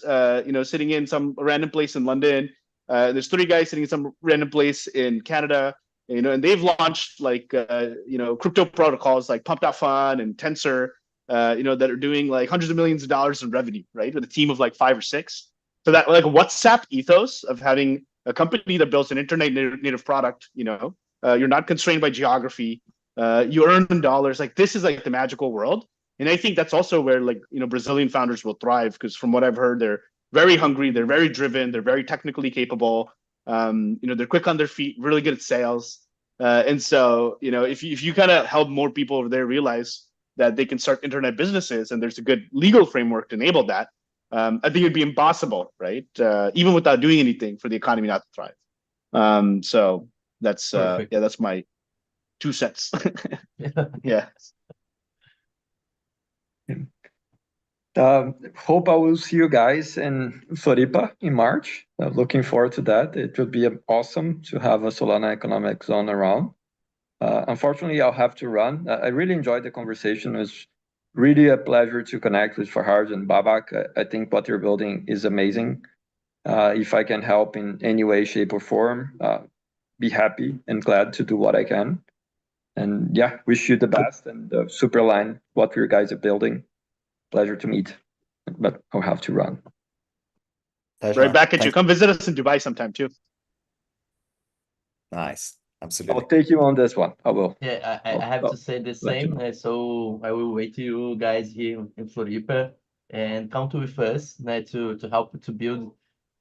sitting in some random place in London. There's three guys sitting in some random place in Canada, and they've launched like, crypto protocols like Pump.Fun and Tensor, that are doing like hundreds of millions of dollars in revenue, right? With a team of like 5 or 6. So that like WhatsApp ethos of having a company that builds an internet native product, you're not constrained by geography. You earn dollars. Like this is like the magical world. And I think that's also where like, Brazilian founders will thrive because from what I've heard, they're very hungry, they're very driven, they're very technically capable. They're quick on their feet, really good at sales. And so, if you kind of help more people over there realize that they can start internet businesses and there's a good legal framework to enable that, I think it'd be impossible, right? Even without doing anything for the economy not to thrive. So that's that's my 2 cents. Yeah. Hope I will see you guys in Floripa in March. Looking forward to that. It would be awesome to have a Solana economic zone around. Unfortunately, I'll have to run. I really enjoyed the conversation. It was really a pleasure to connect with Farhaj and Babak. I think what you're building is amazing. If I can help in any way, shape, or form, be happy and glad to do what I can. And yeah, wish you the best and super align what you guys are building. Pleasure to meet, but I'll have to run. Right back at you. Come visit us in Dubai sometime too. Nice. Absolutely. I'll take you on this one. I will. Yeah, I have to say the same. So I will wait to you guys here in Floripa and count with us to help to build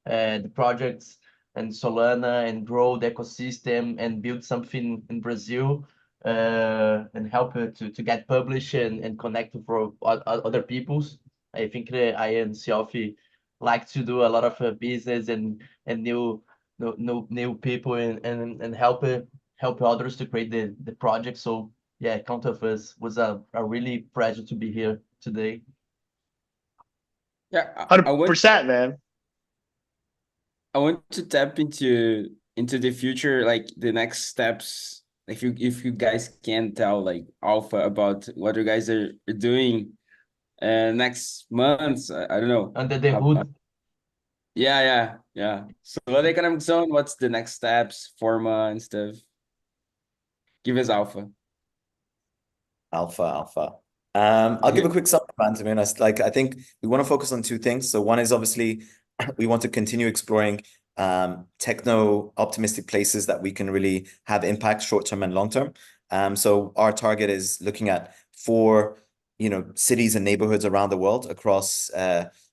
the projects and Solana and grow the ecosystem and build something in Brazil and help to get published and connect for other peoples. I think I and Selfie like to do a lot of business and new people and help others to create the project. So yeah, count of us. Was a really pleasure to be here today. Yeah, 100%, man. I want to tap into the future, like the next steps. If you guys can tell like Alpha about what you guys are doing next month. I don't know. Under the hood. Yeah. So what economic zone? What's the next steps, forma and stuff? Give us Alpha. I'll give a quick summary, man, to be honest. Like, I think we want to focus on 2 things. So one is obviously we want to continue exploring techno optimistic places that we can really have impact short-term and long-term. So our target is looking at 4, cities and neighborhoods around the world across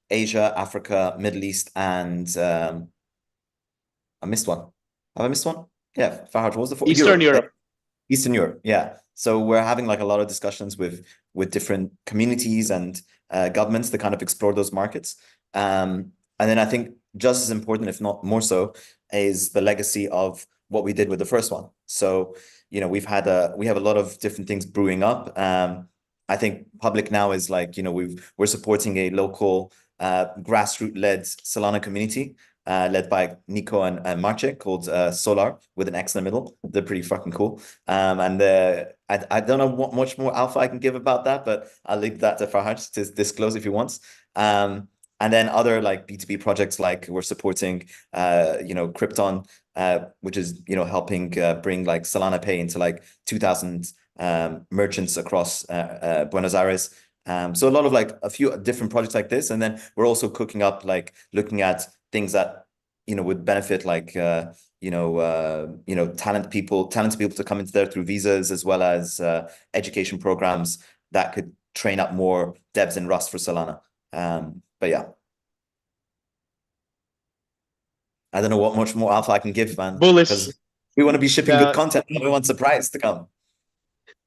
Asia, Africa, Middle East, and I missed one. Have I missed one? Yeah, Farhaj, what was the 4? Eastern Europe. Eastern Europe, yeah. So we're having like a lot of discussions with different communities and governments to kind of explore those markets. And then I think just as important, if not more so, is the legacy of what we did with the first one. So, we have a lot of different things brewing up. I think public now is like, we're supporting a local grassroots-led Solana community. led by Nico and Marcin, called Solar with an X in the middle. They're pretty fucking cool. And I don't know what much more alpha I can give about that, but I'll leave that to Farhaj to disclose if he wants. And then other like B2B projects, like we're supporting, Krypton, which is, helping bring like Solana Pay into like 2,000 merchants across Buenos Aires. So a lot of like a few different projects like this. And then we're also cooking up, like looking at things that, would benefit like, talented people to come into there through visas, as well as education programs that could train up more devs in Rust for Solana. But yeah, I don't know what much more alpha I can give, man. Bullish. Because we want to be shipping good content. We want surprise to come.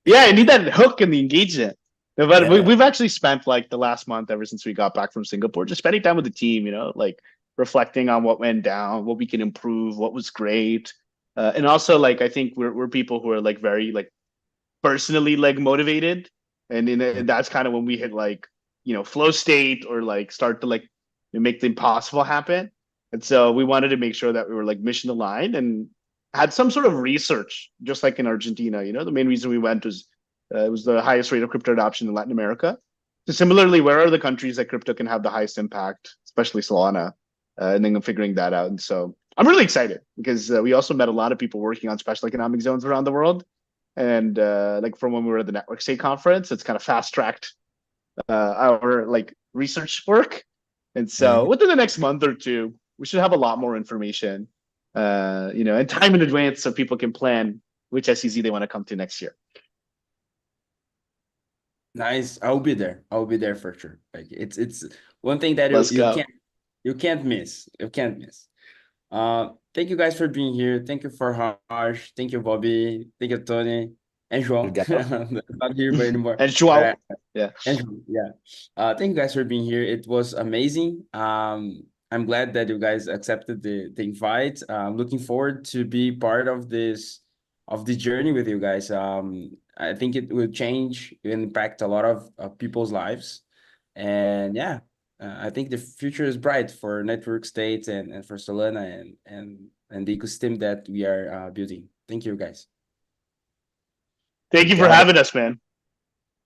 Yeah, I need that hook and the engagement. But Yeah. we've actually spent like the last month, ever since we got back from Singapore, just spending time with the team, like reflecting on what went down, what we can improve, what was great. And also, like, I think we're people who are like very like personally like motivated. And that's kind of when we hit like, flow state, or like start to like make the impossible happen. And so we wanted to make sure that we were like mission aligned and had some sort of research, just like in Argentina. The main reason we went was it was the highest rate of crypto adoption in Latin America. So similarly, where are the countries that crypto can have the highest impact, especially Solana, and then figuring that out. And so I'm really excited because we also met a lot of people working on special economic zones around the world. And like from when we were at the Network State conference, it's kind of fast tracked our like research work. And so within the next month or two, we should have a lot more information, and time in advance so people can plan which SEZ they want to come to next year. Nice. I'll be there. I'll be there for sure. Like it's one thing that Let's you go. can't miss. You can't miss. Thank you guys for being here. Thank you for Harsh. Thank you, Bobby. Thank you, Tony. And João. Not here but anymore. And João. Yeah. And João, yeah. Thank you guys for being here. It was amazing. I'm glad that you guys accepted the invite. I'm looking forward to be part of the journey with you guys. I think it will change and impact a lot of people's lives. And yeah, I think the future is bright for Network State and for Solana and the ecosystem that we are building. Thank you, guys. Thank you for having us, man.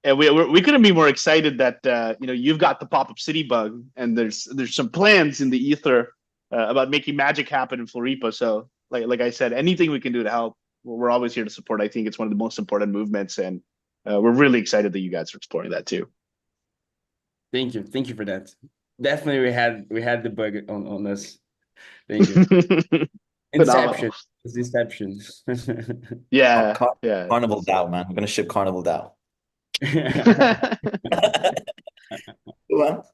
And we couldn't be more excited that you've got the pop-up city bug, and there's some plans in the ether about making magic happen in Floripa. So like I said, anything we can do to help, we're always here to support. I think it's one of the most important movements, and we're really excited that you guys are exploring that too. Thank you for that. Definitely, we had the bug on us. Thank you. Inception. It's Inception. Yeah. Carnival DAO, man. I'm gonna ship Carnival DAO.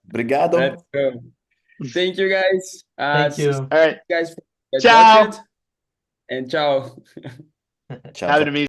Obrigado. Let's go. Thank you, guys. Thank you. All right, guys. Ciao. And ciao. Ciao. Have an amazing